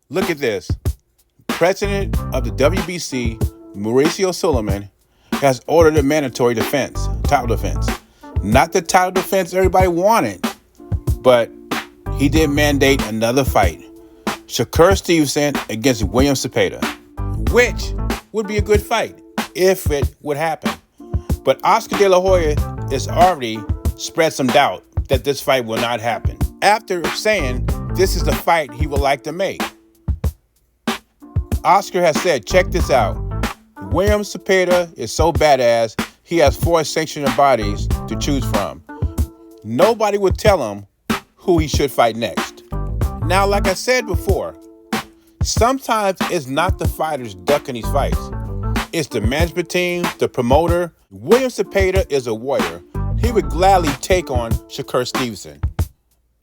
Look at this. President of the WBC, Mauricio Suleiman, has ordered a mandatory title defense. Not the title defense everybody wanted, but he did mandate another fight. Shakur Stevenson against William Cepeda, which would be a good fight if it would happen. But Oscar De La Hoya has already spread some doubt that this fight will not happen, after saying this is the fight he would like to make. Oscar has said, check this out. William Cepeda is so badass, he has 4 sanctioned bodies to choose from. Nobody would tell him who he should fight next. Now, like I said before, sometimes it's not the fighters ducking these fights. It's the management team, the promoter. William Cepeda is a warrior. He would gladly take on Shakur Stevenson.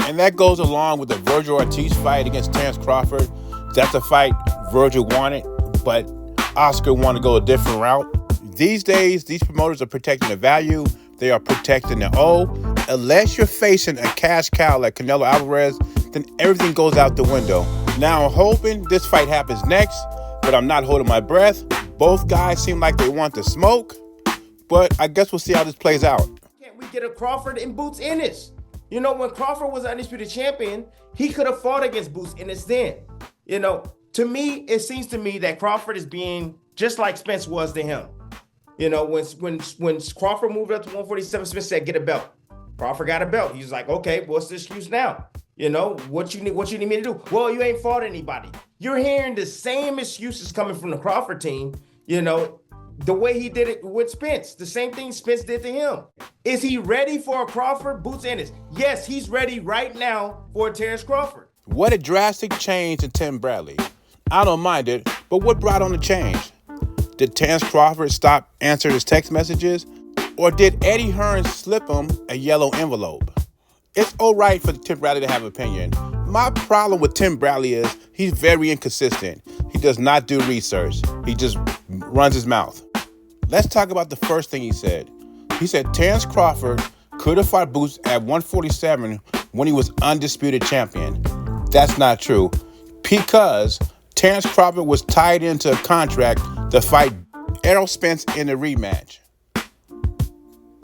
And that goes along with the Virgil Ortiz fight against Terence Crawford. That's a fight Virgil wanted, but Oscar wanted to go a different route. These days, these promoters are protecting the value. They are protecting the O. Unless you're facing a cash cow like Canelo Alvarez, then everything goes out the window. Now, I'm hoping this fight happens next, but I'm not holding my breath. Both guys seem like they want to smoke, but I guess we'll see how this plays out. Can't we get a Crawford and Boots Ennis? You know, when Crawford was undisputed champion, he could have fought against Boots Ennis then. You know, to me, it seems to me that Crawford is being just like Spence was to him. You know, when Crawford moved up to 147, Spence said, get a belt. Crawford got a belt. He's like, okay, what's the excuse now? You know, what you need me to do? Well, you ain't fought anybody. You're hearing the same excuses coming from the Crawford team, you know, the way he did it with Spence. The same thing Spence did to him. Is he ready for a Crawford? Boots Ennis? Yes, he's ready right now for a Terence Crawford. What a drastic change in Tim Bradley. I don't mind it, but what brought on the change? Did Terence Crawford stop answering his text messages? Or did Eddie Hearn slip him a yellow envelope? It's all right for Tim Bradley to have an opinion. My problem with Tim Bradley is he's very inconsistent. He does not do research. He just runs his mouth. Let's talk about the first thing he said. He said Terence Crawford could have fought Boots at 147 when he was undisputed champion. That's not true, because Terence Crawford was tied into a contract to fight Errol Spence in a rematch.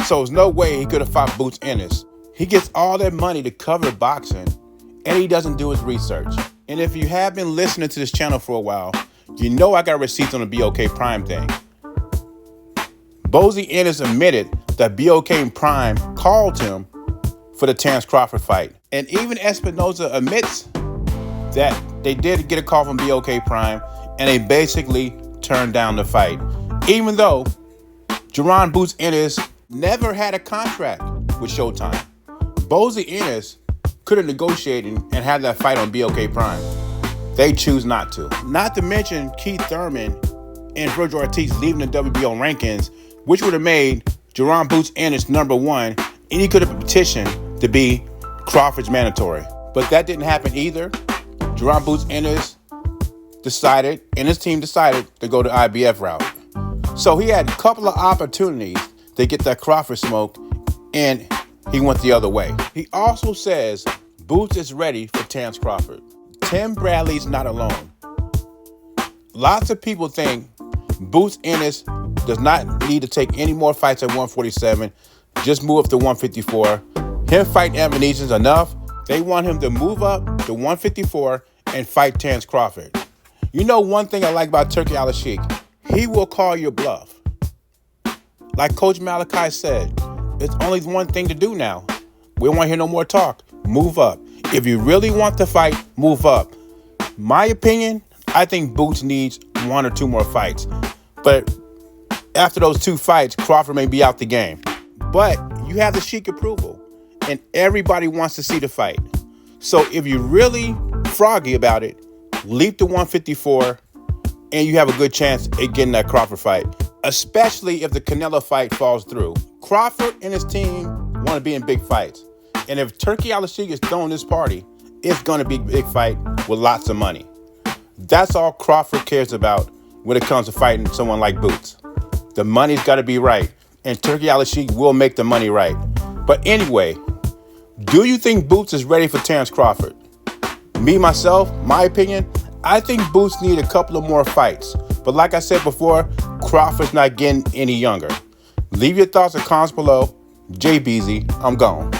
So there's no way he could have fought Boots Ennis. He gets all that money to cover boxing, and he doesn't do his research. And if you have been listening to this channel for a while, you know I got receipts on the BOK Prime thing. Boots Ennis admitted that BOK Prime called him for the Terence Crawford fight. And even Espinoza admits that they did get a call from BOK Prime, and they basically turned down the fight. Even though Jaron Boots Ennis never had a contract with Showtime. Boots Ennis could have negotiated and had that fight on BOK Prime. They choose not to. Not to mention Keith Thurman and Virgil Ortiz leaving the WBO rankings, which would have made Jaron Boots Ennis number 1, and he could have petitioned to be Crawford's mandatory. But that didn't happen either. Jaron Boots Ennis decided, and his team decided, to go the IBF route. So he had a couple of opportunities to get that Crawford smoke, and he went the other way. He also says Boots is ready for Terence Crawford. Tim Bradley's not alone. Lots of people think Boots Ennis does not need to take any more fights at 147. Just move up to 154. Him fighting Evan Easton's enough. They want him to move up to 154 and fight Terence Crawford. You know one thing I like about Turki Al-Sheikh? He will call your bluff. Like Coach Malachi said, it's only one thing to do now. We don't want to hear no more talk. Move up. If you really want to fight, move up. My opinion, I think Boots needs 1 or 2 more fights. But after those 2 fights, Crawford may be out the game. But you have the Sheik approval, and everybody wants to see the fight. So if you're really froggy about it, leap to 154, and you have a good chance at getting that Crawford fight, especially if the Canelo fight falls through. Crawford and his team want to be in big fights. And if Turki Al-Sheikh is throwing this party, it's going to be a big fight with lots of money. That's all Crawford cares about when it comes to fighting someone like Boots. The money's got to be right, and Turki Al-Sheikh will make the money right. But anyway, do you think Boots is ready for Terence Crawford? Me, myself, my opinion, I think Boots need a couple of more fights. But like I said before, Crawford's not getting any younger. Leave your thoughts and comments below. JBZ, I'm gone.